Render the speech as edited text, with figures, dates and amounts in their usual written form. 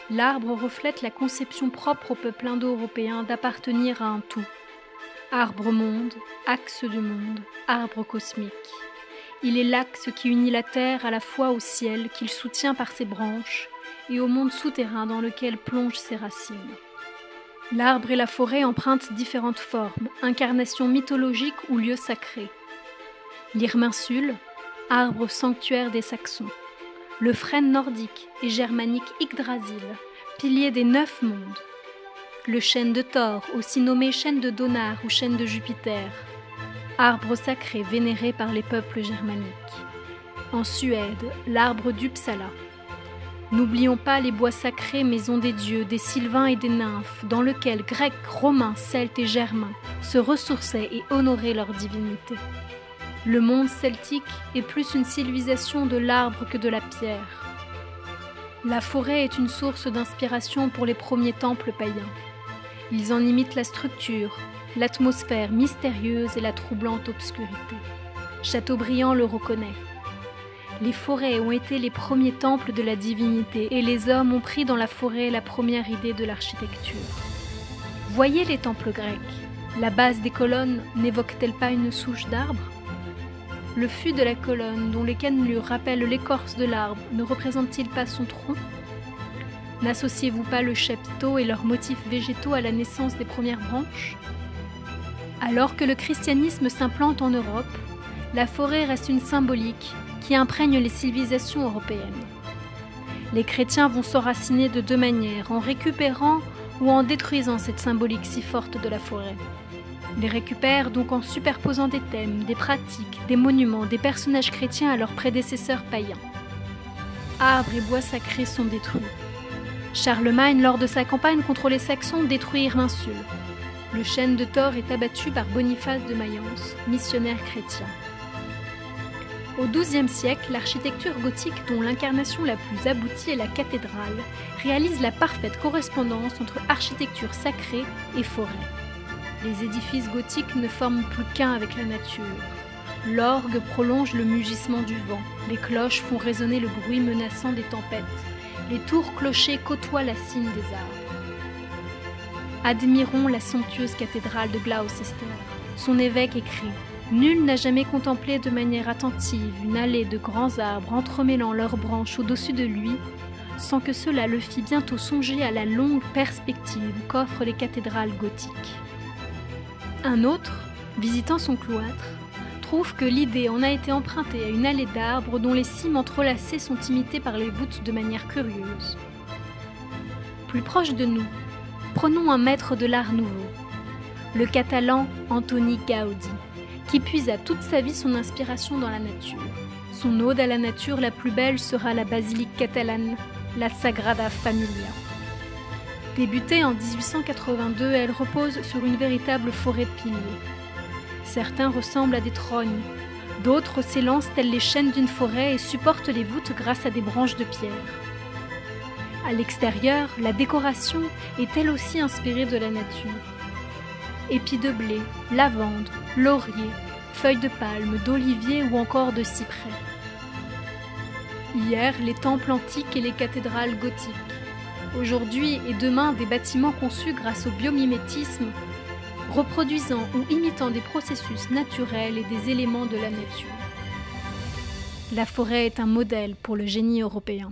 L'arbre reflète la conception propre au peuple indo-européen d'appartenir à un tout. Arbre-monde, axe du monde, arbre cosmique. Il est l'axe qui unit la terre à la fois au ciel qu'il soutient par ses branches et au monde souterrain dans lequel plongent ses racines. L'arbre et la forêt empruntent différentes formes, incarnations mythologiques ou lieux sacrés. L'Irminsule, arbre sanctuaire des Saxons. Le frêne nordique et germanique Yggdrasil, pilier des 9 mondes. Le chêne de Thor, aussi nommé chêne de Donar ou chêne de Jupiter, arbre sacré vénéré par les peuples germaniques. En Suède, l'arbre d'Uppsala. N'oublions pas les bois sacrés, maisons des dieux, des sylvains et des nymphes, dans lesquels Grecs, Romains, Celtes et Germains se ressourçaient et honoraient leur divinité. Le monde celtique est plus une civilisation de l'arbre que de la pierre. La forêt est une source d'inspiration pour les premiers temples païens. Ils en imitent la structure, l'atmosphère mystérieuse et la troublante obscurité. Chateaubriand le reconnaît. Les forêts ont été les premiers temples de la divinité et les hommes ont pris dans la forêt la première idée de l'architecture. Voyez les temples grecs. La base des colonnes n'évoque-t-elle pas une souche d'arbre ? Le fût de la colonne, dont les cannelures rappellent l'écorce de l'arbre, ne représente-t-il pas son tronc ? N'associez-vous pas le chapiteau et leurs motifs végétaux à la naissance des premières branches ? Alors que le christianisme s'implante en Europe, la forêt reste une symbolique qui imprègne les civilisations européennes. Les chrétiens vont s'enraciner de 2 manières, en récupérant ou en détruisant cette symbolique si forte de la forêt. Les récupèrent donc en superposant des thèmes, des pratiques, des monuments, des personnages chrétiens à leurs prédécesseurs païens. Arbres et bois sacrés sont détruits. Charlemagne, lors de sa campagne contre les Saxons, détruit Irminsule. Le chêne de Thor est abattu par Boniface de Mayence, missionnaire chrétien. Au XIIe siècle, l'architecture gothique, dont l'incarnation la plus aboutie est la cathédrale, réalise la parfaite correspondance entre architecture sacrée et forêt. Les édifices gothiques ne forment plus qu'un avec la nature. L'orgue prolonge le mugissement du vent, les cloches font résonner le bruit menaçant des tempêtes, les tours-clochers côtoient la cime des arbres. Admirons la somptueuse cathédrale de Gloucester. Son évêque écrit « Nul n'a jamais contemplé de manière attentive une allée de grands arbres entremêlant leurs branches au-dessus de lui, sans que cela le fît bientôt songer à la longue perspective qu'offrent les cathédrales gothiques. » Un autre, visitant son cloître, trouve que l'idée en a été empruntée à une allée d'arbres dont les cimes entrelacées sont imitées par les voûtes de manière curieuse. Plus proche de nous, prenons un maître de l'art nouveau, le Catalan Antoni Gaudí, qui puisa toute sa vie son inspiration dans la nature. Son ode à la nature la plus belle sera la basilique catalane, la Sagrada Familia. Débutée en 1882, elle repose sur une véritable forêt de piliers. Certains ressemblent à des trognes, d'autres s'élancent tels les chênes d'une forêt et supportent les voûtes grâce à des branches de pierre. À l'extérieur, la décoration est elle aussi inspirée de la nature. Épis de blé, lavande, laurier, feuilles de palme, d'olivier ou encore de cyprès. Hier, les temples antiques et les cathédrales gothiques. Aujourd'hui et demain, des bâtiments conçus grâce au biomimétisme, reproduisant ou imitant des processus naturels et des éléments de la nature. La forêt est un modèle pour le génie européen.